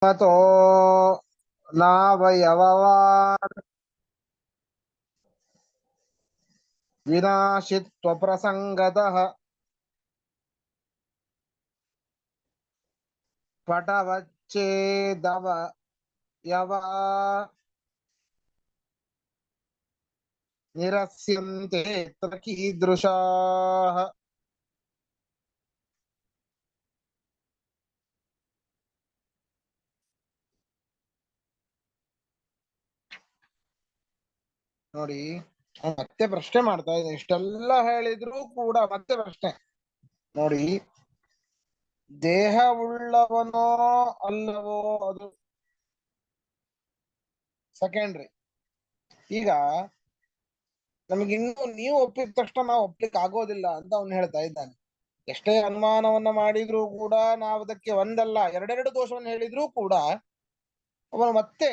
ತೋ ನಾವಯವವಾನ್ ವಿನಾಶಿತ್ವಪ್ರಸಂಗತಃ ಪಟವಚ್ಚೇದವ ಯವ ನಿರಸ್ಯಂತೆ ತತ್ರ ಕೀದೃಶಾಃ. ನೋಡಿ, ಮತ್ತೆ ಪ್ರಶ್ನೆ ಮಾಡ್ತಾ ಇದ್ದೀನಿ. ಇಷ್ಟೆಲ್ಲ ಹೇಳಿದ್ರು ಕೂಡ ಮತ್ತೆ ಪ್ರಶ್ನೆ. ನೋಡಿ, ದೇಹವುಳ್ಳವನೋ ಅಲ್ಲವೋ ಅದು ಸೆಕೆಂಡ್ರಿ. ಈಗ ನಮಗಿನ್ನೂ ನೀವು ಒಪ್ಪಿದ ತಕ್ಷಣ ನಾವು ಒಪ್ಲಿಕ್ಕೆ ಆಗೋದಿಲ್ಲ ಅಂತ ಅವನು ಹೇಳ್ತಾ ಇದ್ದಾನೆ. ಎಷ್ಟೇ ಅನುಮಾನವನ್ನ ಮಾಡಿದ್ರೂ ಕೂಡ ನಾವು ಅದಕ್ಕೆ ಒಂದಲ್ಲ ಎರಡೆರಡು ದೋಷವನ್ನು ಹೇಳಿದ್ರೂ ಕೂಡ ಅವನು ಮತ್ತೆ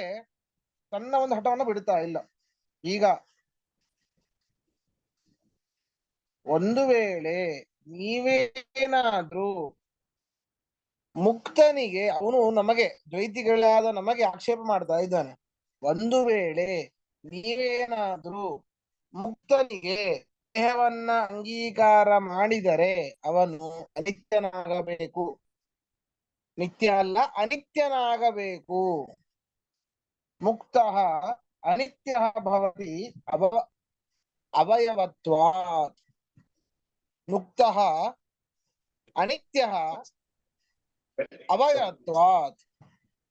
ತನ್ನ ಒಂದು ಹಠವನ್ನು ಬಿಡ್ತಾ ಇಲ್ಲ. ಈಗ ಒಂದು ವೇಳೆ ನೀವೇನಾದ್ರೂ ಮುಕ್ತನಿಗೆ, ಅವನು ನಮಗೆ ದ್ವೈತಿಗಳಾದ ನಮಗೆ ಆಕ್ಷೇಪ ಮಾಡ್ತಾ ಇದ್ದಾನೆ, ಒಂದು ವೇಳೆ ನೀವೇನಾದ್ರೂ ಮುಕ್ತನಿಗೆ ದೇಹವನ್ನ ಅಂಗೀಕಾರ ಮಾಡಿದರೆ ಅವನು ಅನಿತ್ಯನಾಗಬೇಕು. ನಿತ್ಯ ಅಲ್ಲ, ಅನಿತ್ಯನಾಗಬೇಕು. ಮುಕ್ತ ಅನಿತ್ಯ ಭವತಿ ಅವಯವತ್ವಾತ್. ಮುಕ್ತ ಅನಿತ್ಯ ಅವಯವತ್ವಾತ್.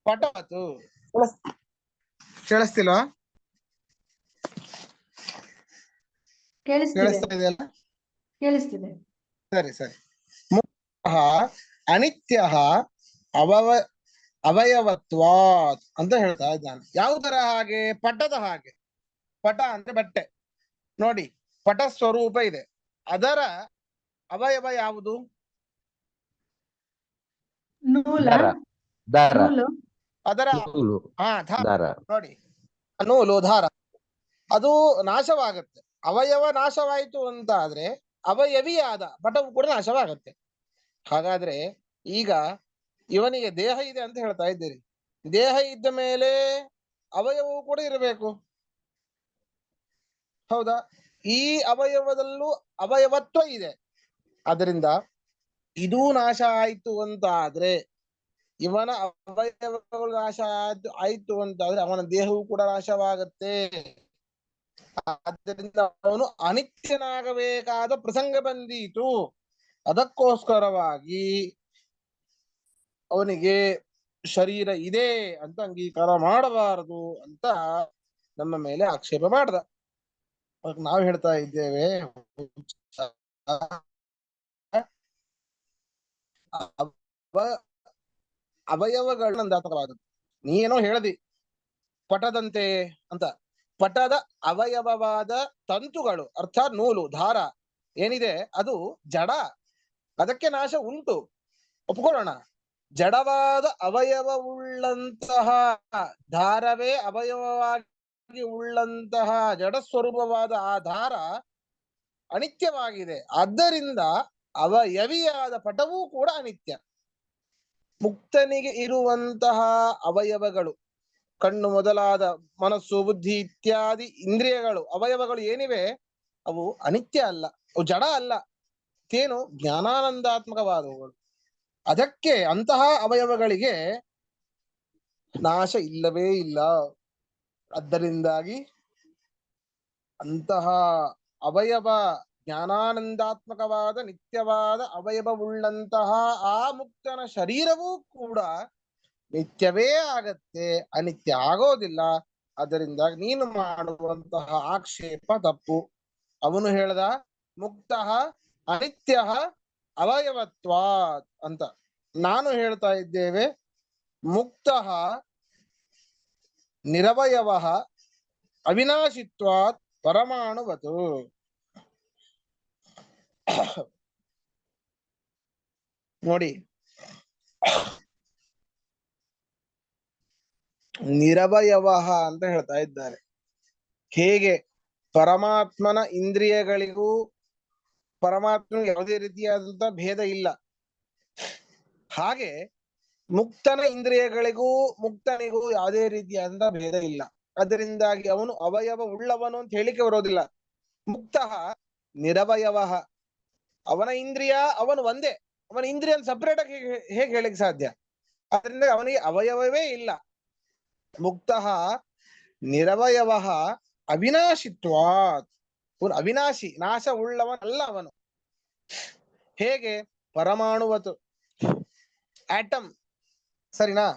ಪಟವತ್. ಕೇಳಿಸ್ತಿಲ್ವಾ? ಕೇಳಿಸ್ತಾ ಇದೆಯಲ್ಲ? ಕೇಳಿಸ್ತಿದೆ. ಸರಿ ಸರಿ. ಮುಕ್ತ ಅನಿತ್ಯ ಅವಯವತ್ವಾತ್ ಅಂತ ಹೇಳ್ತಾ ಇದ್ದಾನೆ. ಯಾವುದರ ಹಾಗೆ? ಪಟದ ಹಾಗೆ. ಪಟ ಅಂದ್ರೆ ಬಟ್ಟೆ. ನೋಡಿ, ಪಟ ಸ್ವರೂಪ ಇದೆ, ಅದರ ಅವಯವ ಯಾವುದು? ನೂಲ, ದಾರ, ನೂಲು, ಅದರ ನೂಲು, ದಾರ. ನೋಡಿ, ನೂಲು, ದಾರ, ಅದು ನಾಶವಾಗುತ್ತೆ. ಅವಯವ ನಾಶವಾಯಿತು ಅಂತ ಆದ್ರೆ ಅವಯವಿಯಾದ ಪಟವು ಕೂಡ ನಾಶವಾಗತ್ತೆ. ಹಾಗಾದ್ರೆ ಈಗ ಇವನಿಗೆ ದೇಹ ಇದೆ ಅಂತ ಹೇಳ್ತಾ ಇದ್ದೀರಿ. ದೇಹ ಇದ್ದ ಮೇಲೆ ಅವಯವವು ಕೂಡ ಇರಬೇಕು, ಹೌದಾ? ಈ ಅವಯವದಲ್ಲೂ ಅವಯವತ್ವ ಇದೆ. ಅದರಿಂದ ಇದೂ ನಾಶ ಆಯ್ತು ಅಂತ ಆದ್ರೆ, ಇವನ ಅವಯವಗಳು ನಾಶ ಆಯ್ತು ಅಂತ ಆದ್ರೆ ಅವನ ದೇಹವು ಕೂಡ ನಾಶವಾಗತ್ತೆ. ಆದ್ದರಿಂದ ಅವನು ಅನಿತ್ಯನಾಗಬೇಕಾದ ಪ್ರಸಂಗ ಬಂದೀತು. ಅದಕ್ಕೋಸ್ಕರವಾಗಿ ಅವನಿಗೆ ಶರೀರ ಇದೆ ಅಂತ ಅಂಗೀಕಾರ ಮಾಡಬಾರದು ಅಂತ ನಮ್ಮ ಮೇಲೆ ಆಕ್ಷೇಪ ಮಾಡ್ದ. ನಾವು ಹೇಳ್ತಾ ಇದ್ದೇವೆ, ಅವಯವಗಳನ್ನಂದಾತ್ಮಕವಾದದ್ದು. ನೀನೇನೋ ಹೇಳದಿ ಪಟದಂತೆ ಅಂತ. ಪಟದ ಅವಯವವಾದ ತಂತುಗಳು ಅರ್ಥಾತ್ ನೂಲು, ದಾರ ಏನಿದೆ ಅದು ಜಡ, ಅದಕ್ಕೆ ನಾಶ ಉಂಟು, ಒಪ್ಕೊಳ್ಳೋಣ. ಜಡವಾದ ಅವಯವವುಳ್ಳಂತಹ ದಾರವೇ ಅವಯವವಾಗಿ ಉಳ್ಳಂತಹ ಜಡ ಸ್ವರೂಪವಾದ ಆ ದಾರ ಅನಿತ್ಯವಾಗಿದೆ. ಆದ್ದರಿಂದ ಅವಯವಿಯಾದ ಪಟವೂ ಕೂಡ ಅನಿತ್ಯ. ಮುಕ್ತನಿಗೆ ಇರುವಂತಹ ಅವಯವಗಳು, ಕಣ್ಣು ಮೊದಲಾದ ಮನಸ್ಸು, ಬುದ್ಧಿ ಇತ್ಯಾದಿ ಇಂದ್ರಿಯಗಳು, ಅವಯವಗಳು ಏನಿವೆ ಅವು ಅನಿತ್ಯ ಅಲ್ಲ, ಅವು ಜಡ ಅಲ್ಲ. ಏನು? ಜ್ಞಾನಾನಂದಾತ್ಮಕವಾದವುಗಳು. ಅದಕ್ಕೆ ಅಂತಹ ಅವಯವಗಳಿಗೆ ನಾಶ ಇಲ್ಲವೇ ಇಲ್ಲ. ಅದರಿಂದಾಗಿ ಅಂತಹ ಅವಯವ, ಜ್ಞಾನಾನಂದಾತ್ಮಕವಾದ ನಿತ್ಯವಾದ ಅವಯವವುಳ್ಳಂತಹ ಆ ಮುಕ್ತನ ಶರೀರವೂ ಕೂಡ ನಿತ್ಯವೇ ಆಗತ್ತೆ, ಅನಿತ್ಯ ಆಗೋದಿಲ್ಲ. ಅದರಿಂದ ನೀನು ಮಾಡುವಂತಹ ಆಕ್ಷೇಪ ತಪ್ಪು. ಅವನು ಹೇಳ್ದ ಮುಕ್ತ ಅನಿತ್ಯ ಅವಯವತ್ವಾತ್ ಅಂತ. ನಾನು ಹೇಳ್ತಾ ಇದ್ದೇವೆ ಮುಕ್ತ ನಿರವಯವ ಅವಿನಾಶಿತ್ವಾತ್ ಪರಮಾಣುವತು. ನೋಡಿ, ನಿರವಯವ ಅಂತ ಹೇಳ್ತಾ ಇದ್ದಾರೆ. ಹೇಗೆ ಪರಮಾತ್ಮನ ಇಂದ್ರಿಯಗಳಿಗೂ ಪರಮಾತ್ಮ ಯಾವುದೇ ರೀತಿಯಾದಂತಹ ಭೇದ ಇಲ್ಲ, ಹಾಗೆ ಮುಕ್ತನ ಇಂದ್ರಿಯಗಳಿಗೂ ಮುಕ್ತನಿಗೂ ಯಾವುದೇ ರೀತಿಯಾದಂತಹ ಭೇದ ಇಲ್ಲ. ಅದರಿಂದಾಗಿ ಅವನು ಅವಯವ ಉಳ್ಳವನು ಅಂತ ಹೇಳಿಕೆ ಬರೋದಿಲ್ಲ. ಮುಕ್ತ ನಿರವಯವ, ಅವನ ಇಂದ್ರಿಯ ಅವನು ಒಂದೇ, ಅವನ ಇಂದ್ರಿಯ ಸಪರೇಟ್ ಆಗಿ ಹೇಗೆ ಹೇಳಿಕ್ ಸಾಧ್ಯ? ಅದರಿಂದ ಅವನಿಗೆ ಅವಯವವೇ ಇಲ್ಲ. ಮುಕ್ತ ನಿರವಯವ ಅವಿನಾಶಿತ್ವಾತ್, ಅವನು ಅವಿನಾಶಿ, ನಾಶ ಉಳ್ಳವನಲ್ಲ ಅವನು. ಹೇಗೆ? ಪರಮಾಣುವತು, ಆಟಮ್, ಸರಿನಾ?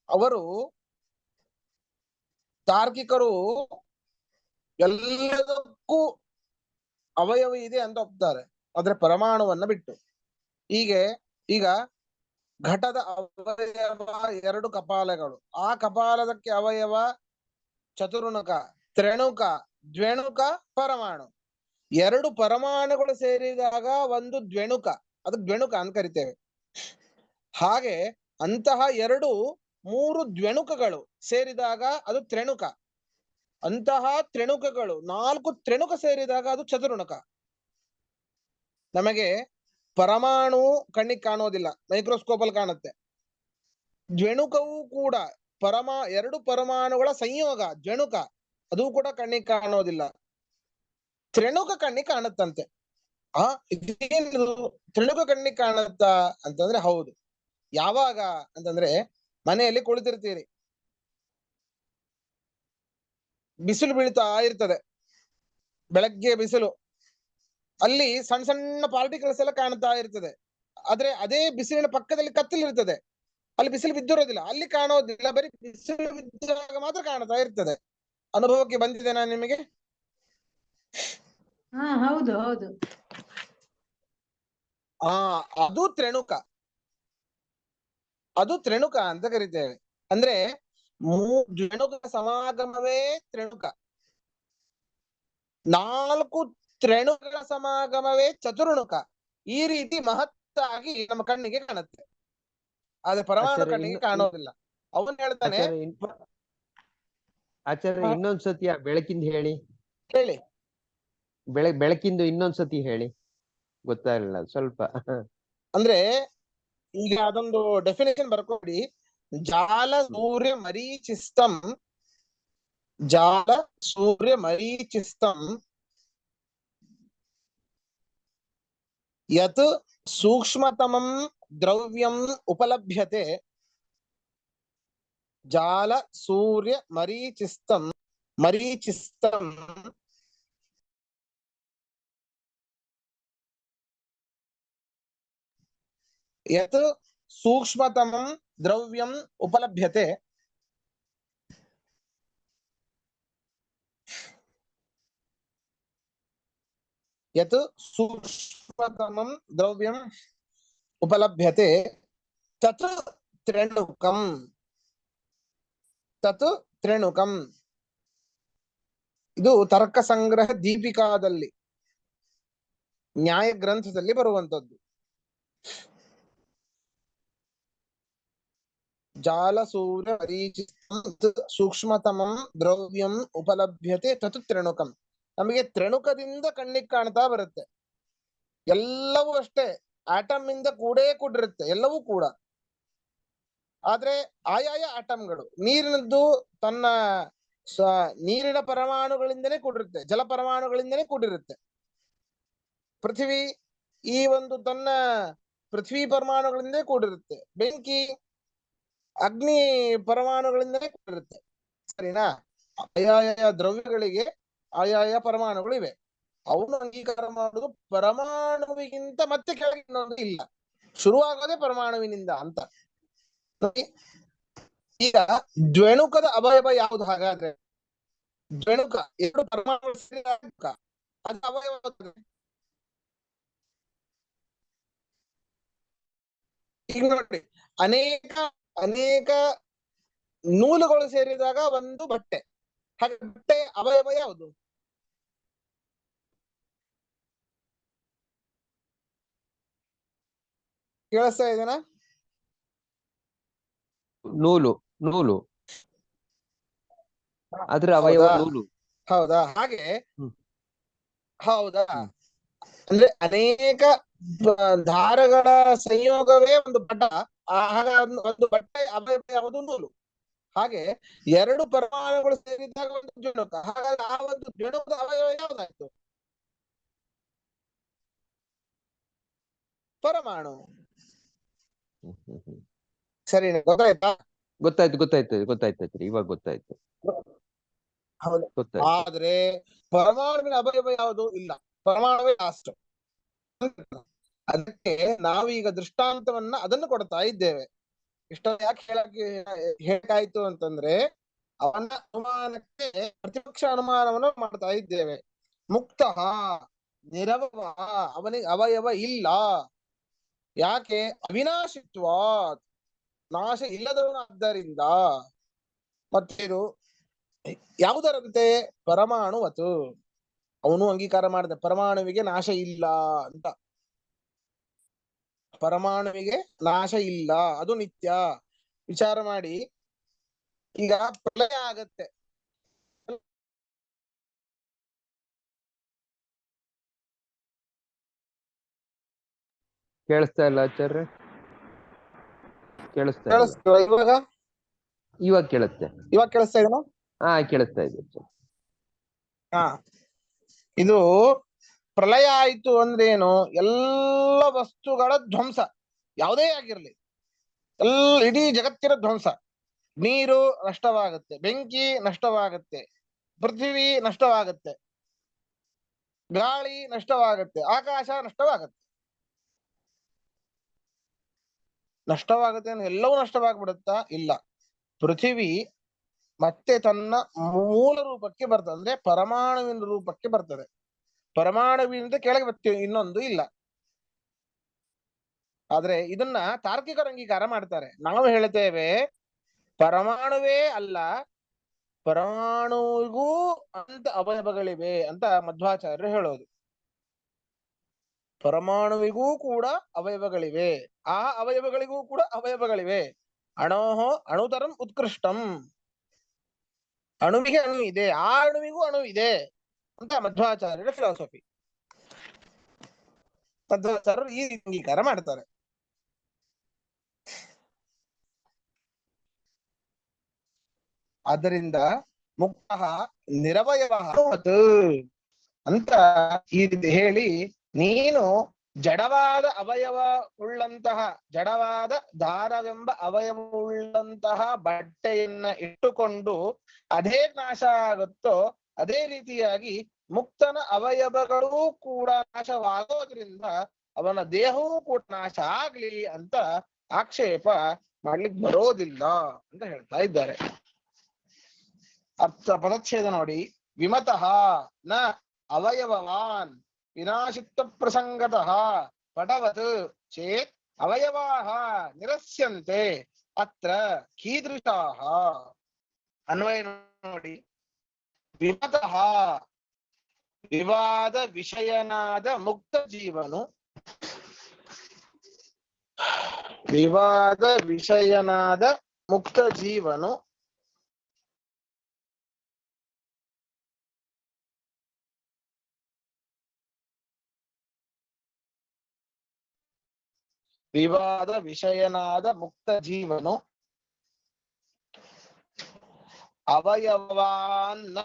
ಅವರು ತಾರ್ಕಿಕರು ಎಲ್ಲದಕ್ಕೂ ಅವಯವ ಇದೆ ಅಂತ ಒಪ್ತಾರೆ, ಆದ್ರೆ ಪರಮಾಣುವನ್ನ ಬಿಟ್ಟು. ಈಗ ಘಟದ ಅವಯವ 2 ಕಪಾಲಗಳು, ಆ ಕಪಾಲದಕ್ಕೆ ಅವಯವ ಚತುರ್ಣುಕ, ತ್ರಿಣುಕ, ದ್ವೇಣುಕ, ಪರಮಾಣು. 2 ಪರಮಾಣುಗಳು ಸೇರಿದಾಗ ಒಂದು ದ್ವೇಣುಕ, ಅದಕ್ಕೆ ದ್ವೇಣುಕ ಅಂತ ಕರಿತೇವೆ. ಹಾಗೆ ಅಂತಹ 3 ದ್ವೇಣುಕಗಳು ಸೇರಿದಾಗ ಅದು ತ್ರಿಣುಕ. ಅಂತಹ ತ್ರಿಣುಕಗಳು 4 ತ್ರಿಣುಕ ಸೇರಿದಾಗ ಅದು ಚತುರ್ಣುಕ. ನಮಗೆ ಪರಮಾಣು ಕಣ್ಣಿಗೆ ಕಾಣೋದಿಲ್ಲ, ಮೈಕ್ರೋಸ್ಕೋಪ್ ಅಲ್ಲಿ ಕಾಣುತ್ತೆ. ದ್ವೇಣುಕವೂ ಕೂಡ 2 ಪರಮಾಣುಗಳ ಸಂಯೋಗ ದ್ವೇಣುಕ, ಅದು ಕೂಡ ಕಣ್ಣಿಗೆ ಕಾಣೋದಿಲ್ಲ. ತ್ರಿಣುಕ ಕಣ್ಣಿಗೆ ಕಾಣುತ್ತಂತೆ. ಇದೇನು ತ್ರಿಣುಕ ಕಣ್ಣಿಗೆ ಕಾಣುತ್ತಾ ಅಂತಂದ್ರೆ ಹೌದು. ಯಾವಾಗ ಅಂತಂದ್ರೆ ಮನೆಯಲ್ಲಿ ಕುಳಿತಿರ್ತೀರಿ, ಬಿಸಿಲು ಬೀಳ್ತಾ ಇರ್ತದೆ, ಬೆಳಗ್ಗೆ ಬಿಸಿಲು, ಅಲ್ಲಿ ಸಣ್ಣ ಸಣ್ಣ ಪಾರ್ಟಿಕಲ್ಸ್ ಎಲ್ಲ ಕಾಣ್ತಾ ಇರ್ತದೆ. ಆದ್ರೆ ಅದೇ ಬಿಸಿಲಿನ ಪಕ್ಕದಲ್ಲಿ ಕತ್ತಲಿರ್ತದೆ, ಅಲ್ಲಿ ಬಿಸಿಲು ಬಿದ್ದಿರೋದಿಲ್ಲ, ಅಲ್ಲಿ ಕಾಣೋದಿಲ್ಲ, ಬರೀ ಬಿಸಿಲು ಬಿದ್ದಾಗ ಮಾತ್ರ ಕಾಣ್ತಾ ಇರ್ತದೆ. ಅನುಭವಕ್ಕೆ ಬಂದಿದೆನಾ ನಿಮಗೆ? ಹೌದು ಹೌದು. ಅದು ತ್ರಿಣುಕ, ಅದು ತ್ರಿಣುಕ ಅಂತ ಕರಿತೇವೆ. ಅಂದ್ರೆ ದ್ವೇಣುಕ ಸಮಾಗಮವೇ ತ್ರಿಣುಕ, 4 ತ್ರಿಣುಕಗಳ ಸಮಾಗಮವೇ ಚತುರ್ಣುಕ. ಈ ರೀತಿ ಮಹತ್ತಾಗಿ ನಮ್ಮ ಕಣ್ಣಿಗೆ ಕಾಣುತ್ತೆ, ಆದ್ರೆ ಪರಮಾಣು ಕಣ್ಣಿಗೆ ಕಾಣೋದಿಲ್ಲ. ಅವನು ಹೇಳ್ತಾನೆ. ಆಚಾರ್ಯ ಇನ್ನೊಂದ್ಸತಿ ಬೆಳಕಿಂದ ಹೇಳಿ. ಬೆಳಕಿಂದು ಇನ್ನೊಂದ್ಸತಿ ಹೇಳಿ, ಗೊತ್ತಾಗಲಿಲ್ಲ ಸ್ವಲ್ಪ. ಅಂದ್ರೆ ಈಗ ಅದೊಂದು ಡೆಫಿನೇಷನ್ ಬರ್ಕೊಡಿ. ಜಾಲ ಸೂರ್ಯ ಮರೀಚಿಸ್ತಂ, ಜಾಲ ಸೂರ್ಯ ಮರೀಚಿಸ್ತಂ ಯತ್ ಸೂಕ್ಷ್ಮತಮಂ ದ್ರವ್ಯಂ ಉಪಲಭ್ಯತೆ. ಜಾಲ ಸೂರ್ಯ ಮರೀಚಿಸ್ತಂ ಯತ್ ಸೂಕ್ಷ್ಮತಮಂ ದ್ರವ್ಯಂ ಉಪಲಭ್ಯತೆ. ಯತ್ ಸೂಕ್ಷ್ಮತಮಂ ದ್ರವ್ಯಂ ಉಪಲಭ್ಯತೆ ತತ್ ತ್ರಿಣುಕಂ, ತತ್ ತ್ರಿಣುಕಂ. ಇದು ತರ್ಕ ಸಂಗ್ರಹ ದೀಪಿಕಾದಲ್ಲಿ, ನ್ಯಾಯ ಗ್ರಂಥದಲ್ಲಿ ಬರುವಂತದ್ದು. ಜಾಲ ಸೂರ್ಯ ಸೂಕ್ಷ್ಮತಮಂ ದ್ರವ್ಯಂ ಉಪಲಭ್ಯತೆ ತತ್ ತ್ರಿಣುಕಂ. ನಮಗೆ ತ್ರಿಣುಕದಿಂದ ಕಣ್ಣಿಗೆ ಕಾಣ್ತಾ ಬರುತ್ತೆ. ಎಲ್ಲವೂ ಅಷ್ಟೇ, ಆಟಮ್ ಇಂದ ಕೂಡಿರುತ್ತೆ ಎಲ್ಲವೂ ಕೂಡ. ಆದ್ರೆ ಆಯಾಯ ಆಟಮ್ಗಳು, ನೀರಿನದ್ದು ತನ್ನ ನೀರಿನ ಪರಮಾಣುಗಳಿಂದನೇ ಕೂಡಿರುತ್ತೆ, ಜಲ ಪರಮಾಣುಗಳಿಂದನೇ ಕೂಡಿರುತ್ತೆ. ಪೃಥ್ವಿ ಈ ಒಂದು ತನ್ನ ಪೃಥ್ವಿ ಪರಮಾಣುಗಳಿಂದಲೇ ಕೂಡಿರುತ್ತೆ. ಬೆಂಕಿ ಅಗ್ನಿ ಪರಮಾಣುಗಳಿಂದಲೇ ಕೂಡಿರುತ್ತೆ, ಸರಿನಾ? ಆಯಾಯ ದ್ರವ್ಯಗಳಿಗೆ ಆಯಾಯ ಪರಮಾಣುಗಳಿವೆ, ಅವನು ಅಂಗೀಕಾರ ಮಾಡುವುದು ಪರಮಾಣುವಿಗಿಂತ ಮತ್ತೆ ಕೆಳಗೆ ಇನ್ನೊಂದು ಇಲ್ಲ, ಶುರುವಾಗೋದೇ ಪರಮಾಣುವಿನಿಂದ ಅಂತ. ಈಗ ದ್ವೇಣುಕದ ಅವಯವ ಯಾವುದು ಹಾಗಾದ್ರೆ? ದ್ವೇಣುಕ 2 ಪರಮಾಣು ಅದು ಅವಯವ. ಈಗ ನೋಡಿ, ಅನೇಕ ನೂಲುಗಳು ಸೇರಿದಾಗ ಒಂದು ಬಟ್ಟೆ. ಹಾಗೆ ಬಟ್ಟೆ ಅವಯವ ಯಾವುದು? ಕೇಳಿಸ್ತಾ ಇದೆನಾ? ನೂಲು, ನೂಲು ಅದ್ರ ಅವಯವ ನೂಲು. ಹೌದಾ? ಹಾಗೆ ಹೌದಾ? ಅಂದ್ರೆ ಅನೇಕ ದಾರಗಳ ಸಂಯೋಗವೇ ಒಂದು ಪಟ. ಹಾಗ ಒಂದು ಬಟ್ಟೆ ಅವಯವ ಯಾವುದು ನೂಲು. ಹಾಗೆ ಎರಡು ಪರಮಾಣುಗಳು ಸೇರಿದಾಗ ಒಂದು ಜುಣುಕ. ಹಾಗಾಗಿ ಆ ಒಂದು ಜುಣುಕದ ಅವಯವ ಯಾವ್ದಾಯ್ತು? ಪರಮಾಣು. ಸರಿ, ಗೊತ್ತಾಯ್ತಾ? ಗೊತ್ತಾಯ್ತು ಇವಾಗ ಗೊತ್ತಾಯ್ತು. ಹೌದು. ಗೊತ್ತಾಯ್ತು. ಆದ್ರೆ ಪರಮಾಣುವಿನ ಅವಯವ ಯಾವುದು? ಇಲ್ಲ, ಪರಮಾಣುವೇ ಲಾಸ್ಟ್. ಅದಕ್ಕೆ ನಾವೀಗ ದೃಷ್ಟಾಂತವನ್ನ ಅದನ್ನು ಕೊಡ್ತಾ ಇದ್ದೇವೆ. ಇಷ್ಟ ಯಾಕೆ ಹೇಳಾಯ್ತು ಅಂತಂದ್ರೆ, ಅವನ ಅನುಮಾನಕ್ಕೆ ಪ್ರತಿಪಕ್ಷ ಅನುಮಾನವನ್ನು ಮಾಡ್ತಾ ಇದ್ದೇವೆ. ಮುಕ್ತ ನಿರವವ, ಅವನಿಗೆ ಅವಯವ ಇಲ್ಲ. ಯಾಕೆ? ಅವಿನಾಶಿತ್ವ, ನಾಶ ಇಲ್ಲದವನಾದ್ದರಿಂದ. ಮತ್ತೇನು? ಯಾವುದರಂತೆ? ಪರಮಾಣುವತು. ಅವನು ಅಂಗೀಕಾರ ಮಾಡಿದ ಪರಮಾಣುವಿಗೆ ನಾಶ ಇಲ್ಲ ಅಂತ. ಪರಮಾಣುವಿಗೆ ನಾಶ ಇಲ್ಲ, ಅದು ನಿತ್ಯ. ವಿಚಾರ ಮಾಡಿ, ಈಗ ಪ್ರಳಯ ಆಗತ್ತೆ. ಕೇಳಿಸ್ತಾ ಇಲ್ಲ ಆಚಾರ್ಯ? ಕೇಳಿಸ್ತಾ ಇಲ್ಲ. ಕೇಳಿಸ್ತೀವ ಇವಾಗ? ಇವಾಗ ಕೇಳುತ್ತೆ. ಇವಾಗ ಕೇಳಿಸ್ತಾ ಇದೆನಾ? ಹಾ, ಕೇಳಿಸ್ತಾ ಇದೆ. ಹಾ, ಇದು ಪ್ರಳಯ ಆಯ್ತು ಅಂದ್ರೆ ಏನು? ಎಲ್ಲ ವಸ್ತುಗಳ ಧ್ವಂಸ, ಯಾವುದೇ ಆಗಿರ್ಲಿ, ಇಡೀ ಜಗತ್ತಿನ ಧ್ವಂಸ. ನೀರು ನಷ್ಟವಾಗುತ್ತೆ, ಬೆಂಕಿ ನಷ್ಟವಾಗುತ್ತೆ, ಪೃಥ್ವಿ ನಷ್ಟವಾಗುತ್ತೆ, ಗಾಳಿ ನಷ್ಟವಾಗುತ್ತೆ, ಆಕಾಶ ನಷ್ಟವಾಗುತ್ತೆ. ನಷ್ಟವಾಗುತ್ತೆ ಅಂದ್ರೆ ಎಲ್ಲವೂ ನಷ್ಟವಾಗ್ಬಿಡುತ್ತಾ? ಇಲ್ಲ. ಪೃಥ್ವಿ ಮತ್ತೆ ತನ್ನ ಮೂಲ ರೂಪಕ್ಕೆ ಬರ್ತದೆ, ಅಂದ್ರೆ ಪರಮಾಣುವಿನ ರೂಪಕ್ಕೆ ಬರ್ತದೆ. ಪರಮಾಣುವಿನಿಂದ ಕೆಳಗೆ ಬರ್ತೀವಿ, ಇನ್ನೊಂದು ಇಲ್ಲ. ಆದ್ರೆ ಇದನ್ನ ತಾರ್ಕಿಕರು ಅಂಗೀಕಾರ ಮಾಡ್ತಾರೆ. ನಾವು ಹೇಳ್ತೇವೆ ಪರಮಾಣುವೇ ಅಲ್ಲ, ಪರಮಾಣುವಿಗೂ ಅಂತ ಅವಯವಗಳಿವೆ ಅಂತ ಮಧ್ವಾಚಾರ್ಯರು ಹೇಳೋದು. ಪರಮಾಣುವಿಗೂ ಕೂಡ ಅವಯವಗಳಿವೆ, ಆ ಅವಯವಗಳಿಗೂ ಕೂಡ ಅವಯವಗಳಿವೆ. ಅಣೋಹೋ ಅಣುತರಂ ಉತ್ಕೃಷ್ಟಂ, ಅಣುವಿಗೆ ಅಣು ಇದೆ, ಆ ಅಣುವಿಗೂ ಅಣು ಇದೆ ಅಂತ ಮಧ್ವಾಚಾರ್ಯರ ಫಿಲಾಸಫಿ. ಮಧ್ವಾಚಾರ್ಯರು ಈ ರೀತಿ ಅಂಗೀಕಾರ ಮಾಡ್ತಾರೆ. ಆದ್ದರಿಂದ ಮುಕ್ತ ನಿರವಯವ ಅಂತ ಈ ರೀತಿ ಹೇಳಿ, ನೀನು ಜಡವಾದ ಅವಯವ ಉಳ್ಳಂತಹ, ಜಡವಾದ ದಾರವೆಂಬ ಅವಯವ ಉಳ್ಳಂತಹ ಬಟ್ಟೆಯನ್ನ ಇಟ್ಟುಕೊಂಡು ಅದೇ ನಾಶ ಆಗುತ್ತೋ ಅದೇ ರೀತಿಯಾಗಿ ಮುಕ್ತನ ಅವಯವಗಳೂ ಕೂಡ ನಾಶವಾಗೋದ್ರಿಂದ ಅವನ ದೇಹವೂ ಕೂಡ ನಾಶ ಆಗ್ಲಿ ಅಂತ ಆಕ್ಷೇಪ ಮಾಡ್ಲಿಕ್ಕೆ ಬರೋದಿಲ್ಲ ಅಂತ ಹೇಳ್ತಾ ಇದ್ದಾರೆ. ಅರ್ಥ ಪದಚ್ಛೇದ ನೋಡಿ. ವಿಮತಃ ನ ಅವಯವವಾನ್ ವಿನಾಶಿತ್ವ ಪ್ರಸಂಗತಃ ಪಟವತ್ ಚೇತ್ ಅವಯವಾಃ ನಿರಸ್ಯಂತೆ ಅತ್ರ ಕೀದೃಶಾಃ. ಅನ್ವಯ ನೋಡಿ. ವಿಮತಃ ವಿವಾದ ವಿಷಯನಾದ ಮುಕ್ತ ಜೀವನು, ವಿವಾದ ವಿಷಯನಾದ ಮುಕ್ತ ಜೀವನು ವಿವಾದ ವಿಷಯನಾದ ಮುಕ್ತ ಜೀವನು ಅವಯವವಾನ್ ನ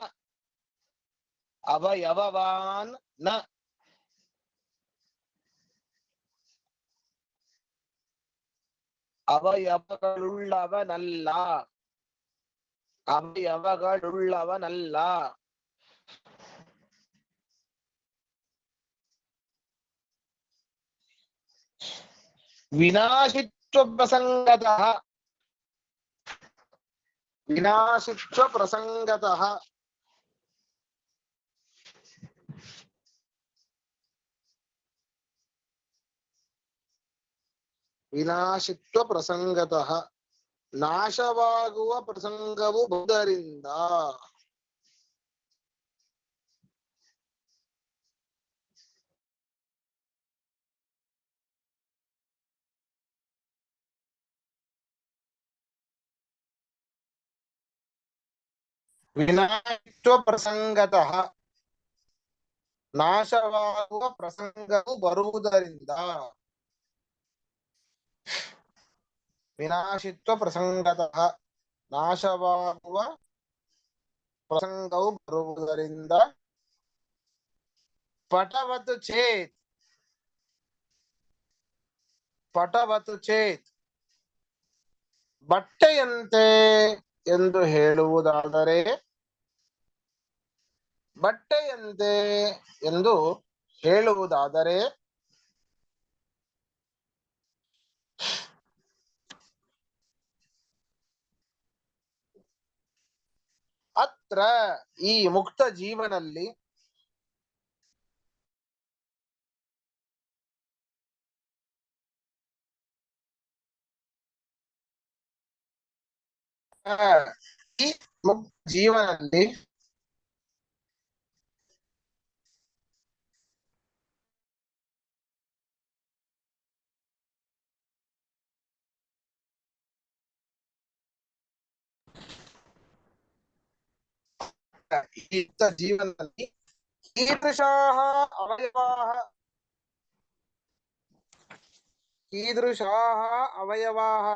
ಅವಯವಗಳುಳ್ಳವನಲ್ಲ, ಅವಯವಗಳುಳ್ಳವನಲ್ಲ. ವಿನಾಶಿತ್ವ ಪ್ರಸಂಗತಃ, ವಿನಾಶಿತ್ವ ಪ್ರಸಂಗತಃ ವಿನಾಶಿತ್ವ ಪ್ರಸಂಗತಃ ನಾಶವಾಗುವ ಪ್ರಸಂಗವು ಬರುವುದರಿಂದ. ವಿನಾಶಿತ್ವ ಪ್ರಸಂಗತಃ ನಾಶವಾಗುವ ಪ್ರಸಂಗವು ಬರುವುದರಿಂದ ವಿನಾಶಿತ್ವ ಪ್ರಸಂಗತಃ ನಾಶವಾಗುವ ಪ್ರಸಂಗವು ಬರುವುದರಿಂದ ಪಟವತ್ ಚೇತ್ ಪಟವತ್ ಚೇತ್ ಬಟ್ಟೆಯಂತೆ ಎಂದು ಹೇಳುವುದಾದರೆ ಬಟ್ಟೆಯಂತೆ ಎಂದು ಹೇಳುವುದಾದರೆ ಅತ್ರ ಈ ಮುಕ್ತ ಜೀವನಲ್ಲಿ ಈ ಮುಕ್ತ ಜೀವನದಲ್ಲಿ ಈ ಮುಕ್ತ ಜೀವನದಲ್ಲಿ ಕೀದೃಶಾಃ ಅವಯವಾಃ ಕೀದೃಶಾಃ ಅವಯವಾಃ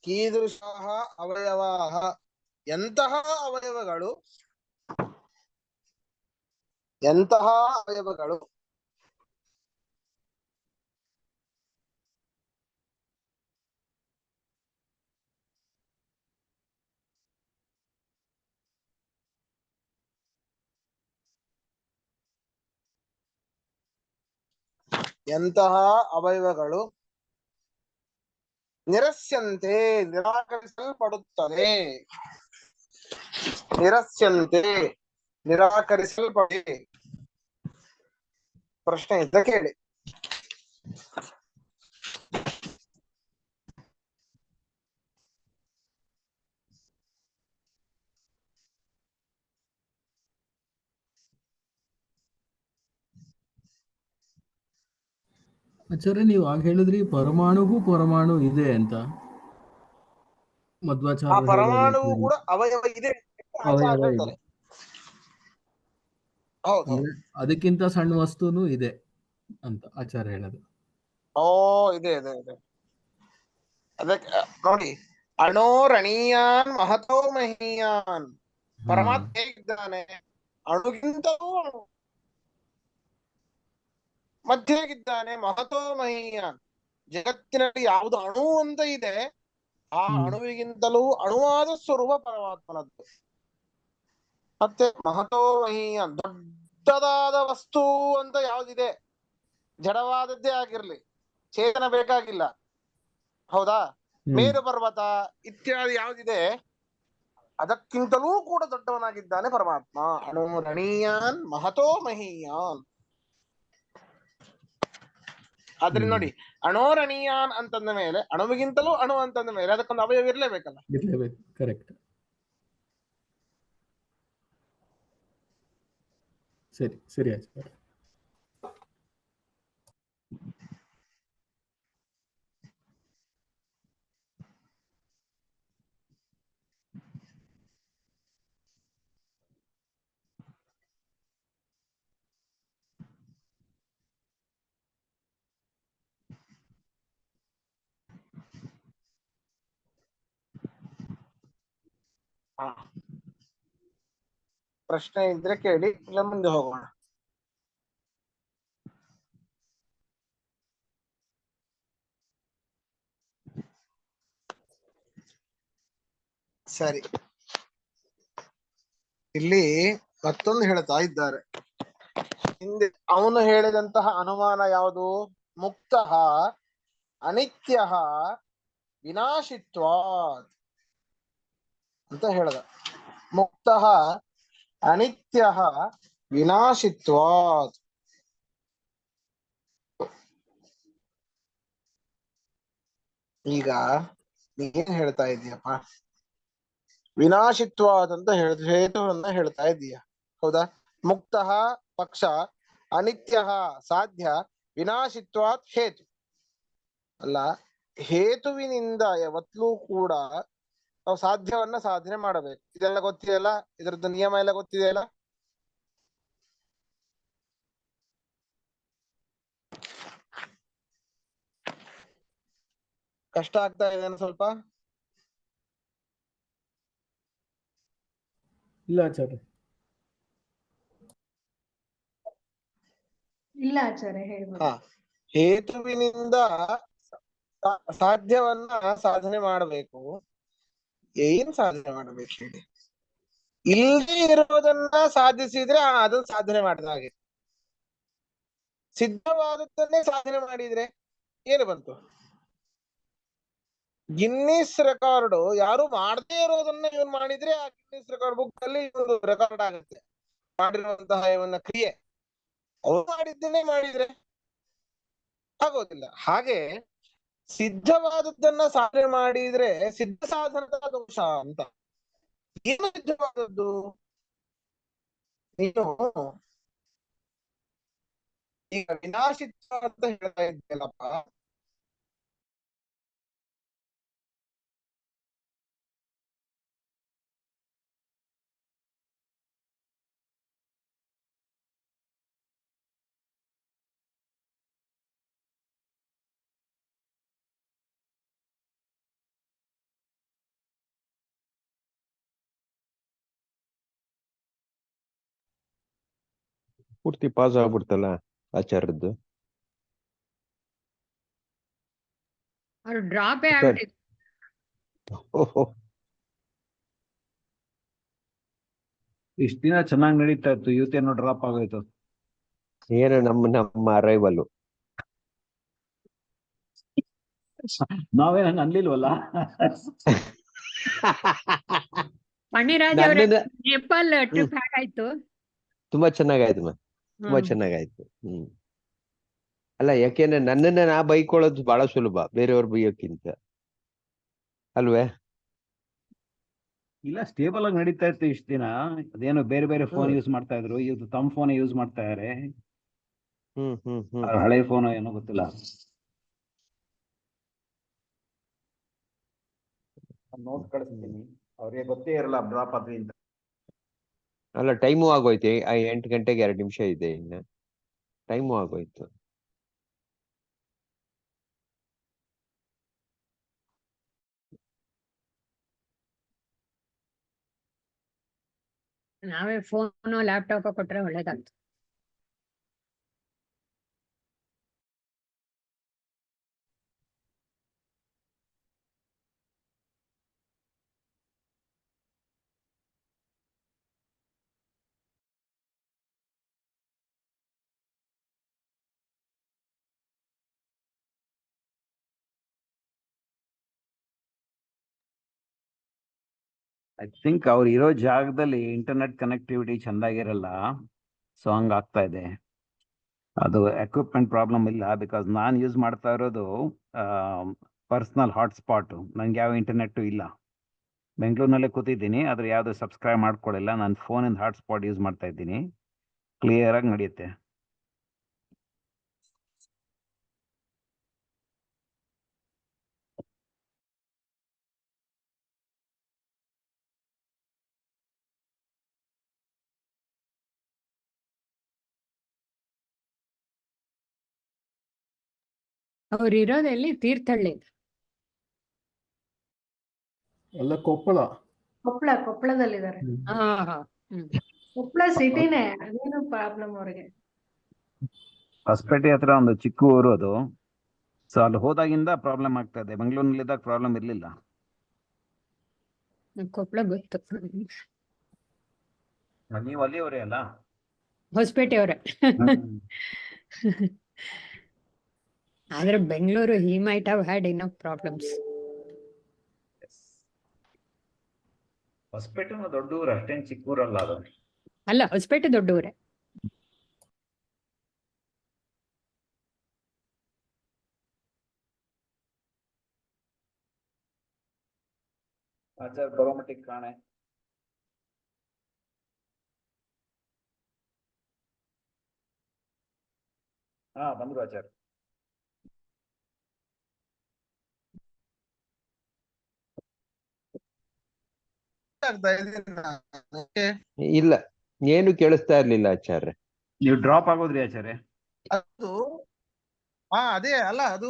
ಕೀದೃಶಾಃ ಅವಯವಾಃ ಎಂತಹ ಅವಯವಗಳು ಎಂತಹ ಅವಯವಗಳು ಎಂತಹ ಅವಯವಗಳು ನಿರಸ್ಯಂತೆ ನಿರಾಕರಿಸಲ್ಪಡುತ್ತದೆ ನಿರಸ್ಯಂತೆ ನಿರಾಕರಿಸಲ್ಪಡೆ ಪ್ರಶ್ನೆ ಇದ್ದ ಕೇಳಿ ಆಚಾರ್ಯ ನೀವು ಆಗ ಹೇಳಿದ್ರಿ ಪರಮಾಣುಗೂ ಪರಮಾಣು ಇದೆ ಅಂತ ಆ ಮಧ್ವಾಚಾರ್ಯರು ಪರಮಾಣುವು ಹೇಳೋದು ಕೂಡ ಅವಯವ ಇದೆ ಅಂತ ಆಚಾರ್ಯ ಅವಯವ ಇದೆ ಹೇಳ್ತಾರೆ ಹೌದು ಅಂದ್ರೆ ಅದಕ್ಕಿಂತ ಸಣ್ಣ ವಸ್ತುನು ಇದೆ ಅಂತ ಆಚಾರ್ಯ ಹೇಳೋದು. ಓ ಇದೆ ಇದೆ ಇದೆ ಅದಕ್ಕೆ ನೋಡಿ ಅಣೋರಣೀಯಾನ್ ಮಹತೋ ಮಹೀಯಾನ್ ಪರಮಾತ್ಮ ಹೇಗಿದ್ದಾನೆ ಅಣುಗಿಂತಲೂ ಅಣು ಮಧ್ಯೆ ಹೇಗಿದ್ದಾನೆ ಮಹತೋ ಮಹೀಯಾನ್ ಜಗತ್ತಿನಲ್ಲಿ ಯಾವುದು ಅಣು ಅಂತ ಇದೆ ಆ ಅಣುವಿಗಿಂತಲೂ ಅಣುವಾದ ಸ್ವರೂಪ ಪರಮಾತ್ಮನದ್ದು ಮತ್ತೆ ಮಹತೋ ಮಹೀಯಾನ್ ದೊಡ್ಡದಾದ ವಸ್ತು ಅಂತ ಯಾವ್ದಿದೆ ಜಡವಾದದ್ದೇ ಆಗಿರ್ಲಿ ಚೇತನ ಬೇಕಾಗಿಲ್ಲ ಹೌದಾ ಮೇರು ಪರ್ವತ ಇತ್ಯಾದಿ ಯಾವ್ದಿದೆ ಅದಕ್ಕಿಂತಲೂ ಕೂಡ ದೊಡ್ಡವನಾಗಿದ್ದಾನೆ ಪರಮಾತ್ಮ ಅಣೋರಣೀಯಾನ್ ಮಹತೋ ಮಹೀಯಾನ್ ಆದ್ರೆ ನೋಡಿ ಅಣೋರಣೀಯಾನ್ ಅಂತಂದ ಮೇಲೆ ಅಣುವಿಗಿಂತಲೂ ಅಣು ಅಂತಂದ ಮೇಲೆ ಅದಕ್ಕೊಂದು ಅವಯವ ಇರ್ಲೇಬೇಕಲ್ಲ ಇರ್ಲೇಬೇಕು ಕರೆಕ್ಟ್ ಸರಿ ಸರಿ ಆಚಾರ್ಯ ಹಾ ಪ್ರಶ್ನೆ ಇದ್ರೆ ಕೇಳಿ ಇಲ್ಲ ಮುಂದೆ ಹೋಗೋಣ ಸರಿ ಇಲ್ಲಿ ಮತ್ತೊಂದು ಹೇಳ್ತಾ ಇದ್ದಾರೆ ಹಿಂದೆ ಅವನು ಹೇಳಿದಂತಹ ಅನುಮಾನ ಯಾವುದು ಮುಕ್ತ ಅನಿತ್ಯ ವಿನಾಶಿತ್ವಾತ್ ಅಂತ ಹೇಳ್ದ ಮುಕ್ತ ಅನಿತ್ಯ ವಿನಾಶಿತ್ವಾತ್ ಈಗ ನೀನ್ ಹೇಳ್ತಾ ಇದೀಯಪ್ಪ, ವಿನಾಶಿತ್ವಾದ್ ಅಂತ ಹೇತುವನ್ನ ಹೇಳ್ತಾ ಇದೀಯ, ಹೌದಾ? ಮುಕ್ತ ಪಕ್ಷ ಅನಿತ್ಯ ಸಾಧ್ಯ ವಿನಾಶಿತ್ವಾತ್ ಹೇತು. ಅಲ್ಲ, ಹೇತುವಿನಿಂದ ಯಾವತ್ತಲೂ ಕೂಡ ನಾವು ಸಾಧ್ಯವನ್ನ ಸಾಧನೆ ಮಾಡಬೇಕು. ಇದೆಲ್ಲ ಗೊತ್ತಿದೆಯಲ್ಲ, ಇದರದ್ದು ನಿಯಮ ಎಲ್ಲ ಗೊತ್ತಿದೆಯಲ್ಲ. ಕಷ್ಟ ಆಗ್ತಾ ಇದೆ ಸ್ವಲ್ಪ. ಇಲ್ಲ ಆಚಾರ್ಯ. ಇಲ್ಲ ಆಚಾರ್ಯ ಹೇಳ್ಬೋದು. ಹೇತುವಿನಿಂದ ಸಾಧ್ಯವನ್ನ ಸಾಧನೆ ಮಾಡಬೇಕು. ಏನ್ ಸಾಧನೆ ಮಾಡಬೇಕು ಹೇಳಿ? ಇಲ್ಲದೆ ಇರುವುದನ್ನ ಸಾಧಿಸಿದ್ರೆ ಅದನ್ನ ಸಾಧನೆ ಮಾಡಿದ ಹಾಗೆ. ಸಿದ್ಧವಾದದ್ದನ್ನೇ ಸಾಧನೆ ಮಾಡಿದ್ರೆ ಏನು ಬಂತು? ಗಿನ್ನಿಸ್ ರೆಕಾರ್ಡ್ ಯಾರು ಮಾಡದೇ ಇರೋದನ್ನ ಇವನ್ ಮಾಡಿದ್ರೆ ಆ ಗಿನ್ನಿಸ್ ರೆಕಾರ್ಡ್ ಬುಕ್ ಅಲ್ಲಿ ಒಂದು ರೆಕಾರ್ಡ್ ಆಗುತ್ತೆ, ಮಾಡಿರುವಂತಹ ಇವನ್ನ ಕ್ರಿಯೆ. ಅವ್ರು ಮಾಡಿದ್ದನ್ನೇ ಮಾಡಿದ್ರೆ ಆಗೋದಿಲ್ಲ. ಹಾಗೆ ಸಿದ್ಧವಾದದ್ದನ್ನ ಸಾಧನೆ ಮಾಡಿದ್ರೆ ಸಿದ್ಧ ಸಾಧನದ ದೋಷ ಅಂತ. ಏನು ಸಿದ್ಧವಾದದ್ದು? ನೀನು ಈಗ ವಿನಾಶಿತ್ವ ಅಂತ ಹೇಳ್ತಾ ಇದ್ದಲ್ಲಪ್ಪ, ಪೂರ್ತಿ ಪಾಸ್ ಆಗ್ಬಿಡ್ತಲ್ಲ ಆಚಾರ್ಯದ್ದು. ಅವ್ರು ಡ್ರಾಪೇ ಸರಿ. ಆಗ್ಬಿಟ್ಟಿದ್ರು. ಓಹೋ, ಇಷ್ಟ ದಿನ ಚೆನ್ನಾಗಿ ನಡೀತಾ ಇತ್ತು, ಇವತ್ತೇನೋ ಡ್ರಾಪ್ ಆಗೋಯ್ತು. ಏನು ನಮ್ಮ ಅರೈವಲ್. ನಾವೇನ ಅನ್ಲಿಲ್ವಲ್ಲ. ಪಣಿರಾಜ್ ಅವ್ರೆ, ನನ್ನನ್ನ ನೇಪಾಲ್ ಟ್ರಿಪ್ ಹೇಗಾಯ್ತು? ತುಂಬಾ ಚೆನ್ನಾಗಾಯ್ತು ತುಂಬಾ ಚೆನ್ನಾಗಾಯ್ತು. ಅಲ್ಲ, ಯಾಕೆಂದ್ರೆ ನನ್ನನ್ನ ನಾ ಬೈಕೊಳ್ಳೋದು ಬಹಳ ಸುಲಭ ಬೇರೆಯವ್ರು ಬೈಯೋಕ್ಕಿಂತ, ಅಲ್ವೇ? ಇಲ್ಲ, ಸ್ಟೇಬಲ್ ಆಗಿ ನಡೀತಾ ಇತ್ತು ಇಷ್ಟ ದಿನ. ಅದೇನೋ ಬೇರೆ ಬೇರೆ ಫೋನ್ ಯೂಸ್ ಮಾಡ್ತಾ ಇದ್ರು, ಇವತ್ತು ತಮ್ಮ ಫೋನ್ ಯೂಸ್ ಮಾಡ್ತಾ ಇದಾರೆ. ಹಳೆ ಫೋನ್ ಏನೋ ಗೊತ್ತಿಲ್ಲ. ನೋಟ್ ಕಳಿಸ್ತೀನಿ, ಅವ್ರಿಗೆ ಗೊತ್ತೇ ಇರಲ್ಲ ಡ್ರಾಪ್ ಆದ್ರಿ ಅಂತ. ಅಲ್ಲ, ಟೈಮು ಆಗೋಯ್ತು. 8 ಗಂಟೆಗೆ 2 ನಿಮಿಷ ಇದೆ ಇನ್ನ. ಟೈಮು ಆಗೋಯ್ತು. ನಾವೇ ಫೋನು ಲ್ಯಾಪ್ಟಾಪ್ ಕೊಟ್ರೆ ಒಳ್ಳೇದಾಗ್ತದೆ. ಐ ಥಿಂಕ್ ಅವ್ರು ಇರೋ ಜಾಗದಲ್ಲಿ ಇಂಟರ್ನೆಟ್ ಕನೆಕ್ಟಿವಿಟಿ ಚೆಂದಾಗಿರಲ್ಲ, ಸೊ ಹಂಗಾಗ್ತಾ ಇದೆ. ಅದು ಎಕ್ವಿಪ್ಮೆಂಟ್ ಪ್ರಾಬ್ಲಮ್ ಇಲ್ಲ, ಬಿಕಾಸ್ ನಾನು ಯೂಸ್ ಮಾಡ್ತಾ ಇರೋದು ಪರ್ಸ್ನಲ್ ಹಾಟ್ಸ್ಪಾಟ್. ನಂಗೆ ಯಾವ ಇಂಟರ್ನೆಟ್ಟು ಇಲ್ಲ. ಬೆಂಗಳೂರಿನಲ್ಲೇ ಕೂತಿದ್ದೀನಿ, ಆದ್ರೆ ಯಾವುದು ಸಬ್ಸ್ಕ್ರೈಬ್ ಮಾಡ್ಕೊಳ್ಳಿಲ್ಲ. ನಾನು ಫೋನಿಂದ ಹಾಟ್ಸ್ಪಾಟ್ ಯೂಸ್ ಮಾಡ್ತಾ ಇದ್ದೀನಿ, ಕ್ಲಿಯರ್ ಆಗಿ ನಡೆಯುತ್ತೆ. ಅವ್ರು ಇರೋದೆಲ್ಲಿ? ತೀರ್ಥಹಳ್ಳಿ. ಅಲ್ಲ, ಕೊಪ್ಪಳ. ಕೊಪ್ಪಳದಲ್ಲಿದ್ದಾರೆ. ಕೊಪ್ಪಳ ಸಿಟಿನೇ, ಅದೇನು ಪ್ರಾಬ್ಲಮ್ ಅವ್ರಿಗೆ. ಹೊಸಪೇಟೆ ಹತ್ರ ಒಂದು ಚಿಕ್ಕ ಊರು ಅದು. ಸೊ ಅಲ್ಲಿ ಹೋದಾಗಿಂದ ಪ್ರಾಬ್ಲಮ್ ಆಗ್ತಾ ಇದೆ, ಬೆಂಗಳೂರಿನಲ್ಲಿದ್ದಾಗ ಪ್ರಾಬ್ಲಮ್ ಇರಲಿಲ್ಲ. ಕೊಪ್ಪಳ ಗೊತ್ತು. ನೀವು ಅಲ್ಲಿಯವರೇ ಅಲ್ಲ? ಹೊಸಪೇಟೆ ಅವರೇ. ಆದ್ರೆ Bengaluru he might have had enough problems. ಹೊಸಪೇಟೆನೂ ದೊಡ್ಡ ಊರು, ಅಷ್ಟೇನು ಚಿಕ್ಕ ಊರಲ್ಲ ಅದು. ಅಲ್ಲ, ಹೊಸಪೇಟೆ ದೊಡ್ಡ ಊರೇ. ಆಚಾರ್ಯ ಬರೋ ಮಟ್ಟಿಗೆ ಕಾಣೆ. ಹಾ ಬಂದ್ರು ಆಚಾರ್ಯ. ಆಗ್ತಾ ಇದೀನಾ? ಇಲ್ಲ, ಏನು ಕೇಳಿಸ್ತಾ ಇರ್ಲಿಲ್ಲ ಆಚಾರ್ಯ. ನೀವು ಡ್ರಾಪ್ ಆಗೋದ್ರಿ ಆಚಾರ್ಯ. ಅದು ಅದೇ ಅಲ್ಲ, ಅದು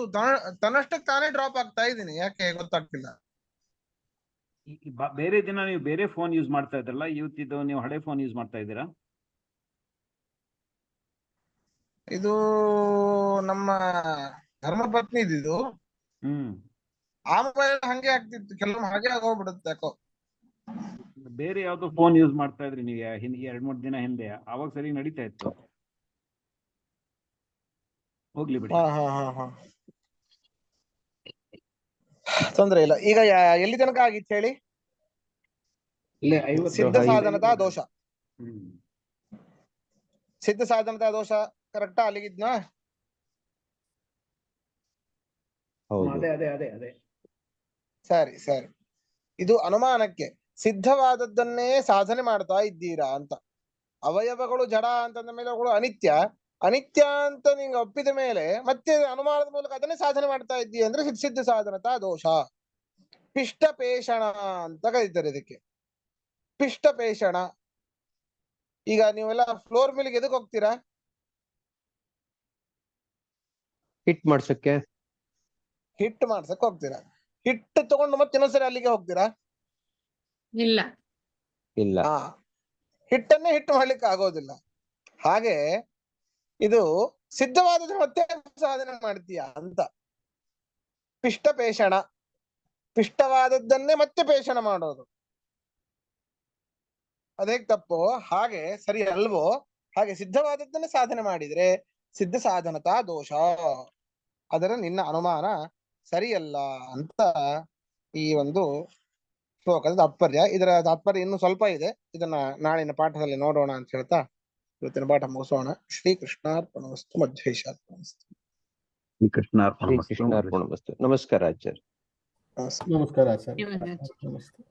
ತನ್ನಷ್ಟಕ್ಕೆ ತಾನೇ ಡ್ರಾಪ್ ಆಗ್ತಾ ಇದ್ದೀನಿ, ಯಾಕೆ ಗೊತ್ತಾಗ್ತಿಲ್ಲ. ಬೇರೆ ದಿನ ನೀವು ಬೇರೆ ಫೋನ್ ಯೂಸ್ ಮಾಡ್ತಾ ಇದ್ರಲ್ಲ, ಇವತ್ತಿದ್ದು ನೀವು ಹಳೆ ಫೋನ್ ಯೂಸ್ ಮಾಡ್ತಾ ಇದ್ದೀರಾ? ಇದು ನಮ್ಮ ಧರ್ಮಪತ್ನಿ ಇದು. ಆ ಮೊಬೈಲ್ ಹಂಗೆ ಆಗ್ತಿತ್ತು, ಕೆಲವೊಮ್ಮೆ ಹಾಗೆ ಆಗೋಗ್ಬಿಡುತ್ತೆ ಯಾಕೋ. ಬೇರೆ ಯಾವ್ದೋ ಫೋನ್ ಯೂಸ್ ಮಾಡ್ತಾ ಇದ್ರಿ ನೀವು 2-3 ದಿನ ಹಿಂದೆ, ಅವಾಗ ಸರಿ ನಡೀತಾ ಇತ್ತು. ಹೋಗ್ಲಿ ಬಿಡಿ. ತೊಂದ್ರೆ ಇಲ್ಲ. ಈಗ ಎಲ್ಲಿ ತನಕ ಆಗಿತ್ತು ಹೇಳಿ? ಇಲ್ಲೇ ಸಿದ್ಧ ಸಾಧನದ ದೋಷ. ಸಿದ್ಧ ಸಾಧನದ ದೋಷ ಕರೆಕ್ಟಾ? ಅಲ್ಲಿಗಿದ್ನಾ? ಅದೇ ಸರಿ ಸರಿ. ಇದು ಅನುಮಾನಕ್ಕೆ ಸಿದ್ಧವಾದದ್ದನ್ನೇ ಸಾಧನೆ ಮಾಡ್ತಾ ಇದ್ದೀರಾ ಅಂತ. ಅವಯವಗಳು ಜಡ ಅಂತಂದ ಮೇಲೆ ಅವುಗಳು ಅನಿತ್ಯ, ಅನಿತ್ಯ ಅಂತ ನಿಂಗೆ ಒಪ್ಪಿದ ಮೇಲೆ ಮತ್ತೆ ಅನುಮಾನದ ಮೂಲಕ ಅದನ್ನೇ ಸಾಧನೆ ಮಾಡ್ತಾ ಇದ್ದೀಯ ಅಂದ್ರೆ ಸಿದ್ಧ ಸಾಧನತ ದೋಷ. ಪಿಷ್ಟ ಪೇಷಣ ಅಂತ ಕರೀತಾರೆ ಇದಕ್ಕೆ. ಪಿಷ್ಟ ಪೇಷಣ. ಈಗ ನೀವೆಲ್ಲ ಫ್ಲೋರ್ ಮಿಲ್ಗೆ ಎದಕ್ ಹೋಗ್ತೀರಾ? ಹಿಟ್ ಮಾಡ್ಸಕ್ಕೆ. ಹಿಟ್ ಮಾಡ್ಸಕ್ ಹೋಗ್ತೀರಾ. ಹಿಟ್ಟು ತಗೊಂಡು ಮತ್ತೆ ಇನ್ನೊಂದ್ಸರಿ ಅಲ್ಲಿಗೆ ಹೋಗ್ತೀರಾ? ಇಲ್ಲ. ಇಲ್ಲ. ಹಿಟ್ಟನ್ನೇ ಹಿಟ್ಟು ಮಾಡ್ಲಿಕ್ಕೆ ಆಗೋದಿಲ್ಲ. ಹಾಗೆ ಇದು ಸಿದ್ಧವಾದದ್ದು ಮತ್ತೆ ಸಾಧನೆ ಮಾಡ್ತೀಯ ಅಂತ. ಪಿಷ್ಟ ಪೇಷಣ, ಪಿಷ್ಟವಾದದ್ದನ್ನೇ ಮತ್ತೆ ಪೇಷಣ ಮಾಡೋದು. ಅದೇಗ್ ತಪ್ಪು? ಹಾಗೆ ಸರಿ ಅಲ್ವೋ? ಹಾಗೆ ಸಿದ್ಧವಾದದ್ದನ್ನೇ ಸಾಧನೆ ಮಾಡಿದ್ರೆ ಸಿದ್ಧ ಸಾಧನತಾ ದೋಷ. ಅದರ ನಿನ್ನ ಅನುಮಾನ ಸರಿಯಲ್ಲ ಅಂತ ಈ ಒಂದು ಶ್ಲೋಕದ ತಾತ್ಪರ್ಯ. ಇದರ ತಾತ್ಪರ್ಯ ಇನ್ನು ಸ್ವಲ್ಪ ಇದೆ, ಇದನ್ನ ನಾಳಿನ ಪಾಠದಲ್ಲಿ ನೋಡೋಣ ಅಂತ ಹೇಳ್ತಾ ಇವತ್ತಿನ ಪಾಠ ಮುಗಿಸೋಣ. ಶ್ರೀಕೃಷ್ಣಾರ್ಪಣಮಸ್ತು. ಮಧ್ವೇಶಾರ್ಪಣಮಸ್ತು. ಶ್ರೀಕೃಷ್ಣಾರ್ಪಣಮಸ್ತು. ನಮಸ್ಕಾರ ಆಚಾರ್ಯ. ನಮಸ್ಕಾರ. ನಮಸ್ಕಾರ ಆಚಾರ್ಯ. ನಮಸ್ತೆ. ನಮಸ್ತೆ.